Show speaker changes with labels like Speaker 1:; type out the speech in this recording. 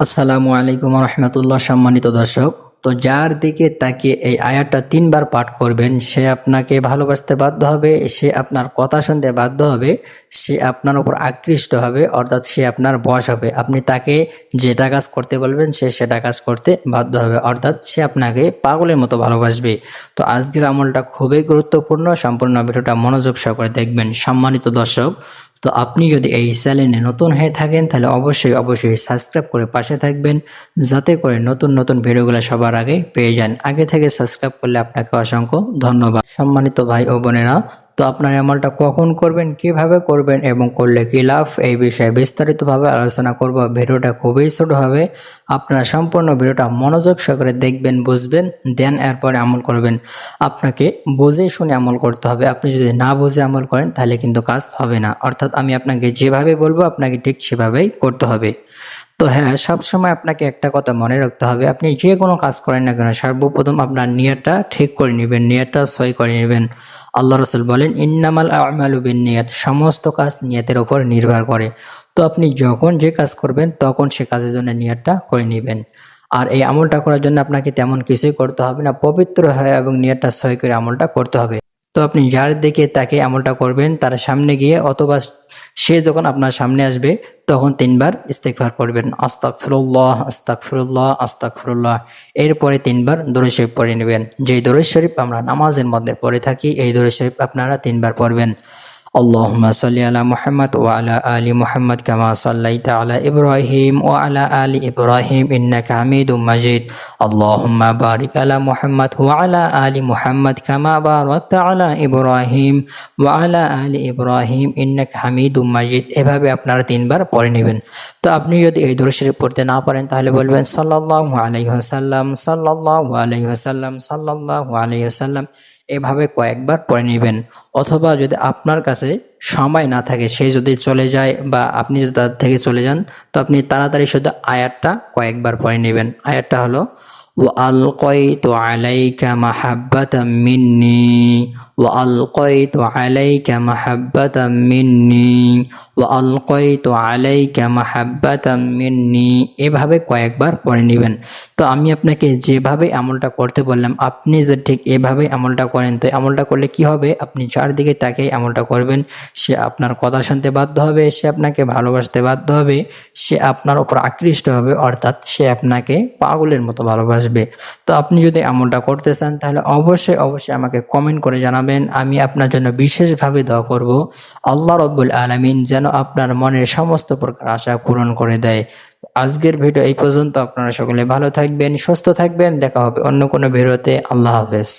Speaker 1: আসসালামু আলাইকুম রহমতুল্লাহ। সম্মানিত দর্শক, তো যার দিকে তাকিয়ে এই আয়াতটা 3 বার পাঠ করবেন সে আপনাকে ভালোবাসতে বাধ্য হবে, সে আপনার কথা শুনতে বাধ্য হবে, সে আপনার উপর আকৃষ্ট হবে, অর্থাৎ সে আপনার বশ হবে। আপনি তাকে যেটা কাজ করতে বলবেন সে সেটা কাজ করতে বাধ্য হবে, অর্থাৎ সে আপনাকে পাগলের মতো ভালোবাসবে। তো আজকের আমলটা খুবই গুরুত্বপূর্ণ, সম্পূর্ণ ভিডিওটা মনোযোগ সহকারে দেখবেন। সম্মানিত দর্শক, তো আপনি যদি এই চ্যানেলে নতুন হয়ে থাকেন তাহলে অবশ্যই সাবস্ক্রাইব করে পাশে থাকবেন, যাতে করে নতুন নতুন ভিডিওগুলো সবার আগে পেয়ে যান। আগে থেকে সাবস্ক্রাইব করলে আপনাকে অসংখ্য ধন্যবাদ। সম্মানিত ভাই ও বোনেরা, তো আপনার আমলটা কখন করবেন, কিভাবে করবেন এবং করলে কি লাভ, এই বিষয়ে বিস্তারিতভাবে আলোচনা করব। ভিডিওটা খুবই ছোট হবে, আপনারা সম্পূর্ণ ভিডিওটা মনোযোগ সহকারে দেখবেন, বুঝবেন, দেন এরপরে আমল করবেন। আপনাকে বুঝে শুনে আমল করতে হবে। আপনি যদি না বুঝে আমল করেন তাহলে কিন্তু কাজ হবে না, অর্থাৎ আমি আপনাকে যেভাবে বলবো আপনাকে ঠিক সেভাবেই করতে হবে। তো হ্যাঁ, সবসময় আপনাকে একটা কথা মনে রাখতে হবে, আপনি যে কোনো কাজ করেন না কেন সর্বপ্রথম আপনার নিয়তটা ঠিক করে নেবেন, নিয়তটা সই করে নেবেন। আল্লাহ রসুল বলেন, ইন্নামাল আমালু বিন্নিয়াত, সমস্ত কাজ নিয়তের উপর নির্ভর করে। তো আপনি যখন যে কাজ করবেন তখন সে কাজের জন্য নিয়তটা করে নেবেন। আর এই আমলটা করার জন্য আপনাকে তেমন কিছুই করতে হবে না, পবিত্র হয়ে এবং নিয়তটা সই করে আমলটা করতে হবে। তো আপনি যার দিকে তাকে আমলটা করবেন তার সামনে গিয়ে, অথবা সে যখন আপনার সামনে আসবে তখন 3 বার ইস্তেগফার পড়বেন, আস্তাগফিরুল্লাহ আস্তাগফিরুল্লাহ আস্তাগফিরুল্লাহ। এরপরে 3 বার দরুদ শরীফ পড়ে নেবেন। যেই দরুদ শরীফ আমরা নামাজের মধ্যে পড়ে থাকি এই দরুদ শরীফ আপনারা 3 বার পড়বেন। আল্লাহুম্মা সাল্লি আলা মুহাম্মাদ ওয়া আলা আলি মুহাম্মাদ কামা সাল্লাইতা আলা ইব্রাহিম ওয়া আলা আলি ইব্রাহিম ইন্নাকা হামিদুম মাজিদ। আল্লাহুম্মা বারিক আলা মুহাম্মাদ ওয়া আলা আলি মুহাম্মাদ কামা বারাকতা আলা ইব্রাহিম ওয়া আলা আলি ইব্রাহিম ইন্নাকা হামিদুম মাজিদ। এভাবে আপনারা 3 বার পড়ে নেবেন। তো আপনি যদি এই দরুদ শরীফ পড়তে না পারেন তাহলে বলবেন সাল্লাল্লাহু আলাইহি ওয়াসাল্লাম সাল্লাল্লাহু আলাইহি ওয়াসাল্লাম সাল্লাল্লাহু আলাইহি ওয়াসাল্লাম। এভাবে কয়েকবার পড়ে নেবেন। অথবা যদি আপনার কাছে সময় না থাকে, সে যদি চলে যায় বা আপনি যদি তার থেকে চলে যান, তো আপনি তাড়াতাড়ি শুধু আয়াতটা কয়েকবার পড়ে নেবেন। আয়াতটা হলো, ওয়ালকাইতু আলাইকা মাহাব্বাতাম মিন্নি ওয়ালকাইতু আলাইকা মাহাব্বাতাম মিন্নি ওয়ালকাইতু আলাইকা মাহাব্বাতাম মিন্নি। এভাবে কয়েকবার পড়ে নেবেন। তো আমি আপনাকে যেভাবে আমলটা করতে বললাম আপনি যে ঠিক এভাবে আমলটা করেন, তো আমলটা করলে কি হবে, আপনি যার দিকে তাকেই আমলটা করবেন সে আপনার কথা শুনতে বাধ্য হবে, সে আপনাকে ভালোবাসতে বাধ্য হবে, সে আপনার উপর আকৃষ্ট হবে, অর্থাৎ সে আপনাকে পাগলের মতো ভালোবাসবে। তো আপনি যদি আমলটা করতে চান তাহলে অবশ্যই আমাকে কমেন্ট করে জানাবেন। আমি আপনার জন্য বিশেষভাবে দোয়া করব, আল্লাহ রাব্বুল আলামিন যেন আপনার মনের সমস্ত প্রকার আশা পূরণ করে দেয়। আজকের ভিডিও এই পর্যন্ত। আপনারা সকলে ভালো থাকবেন, সুস্থ থাকবেন। দেখা হবে অন্য কোনো ভিডিওতে। আল্লাহ হাফেজ।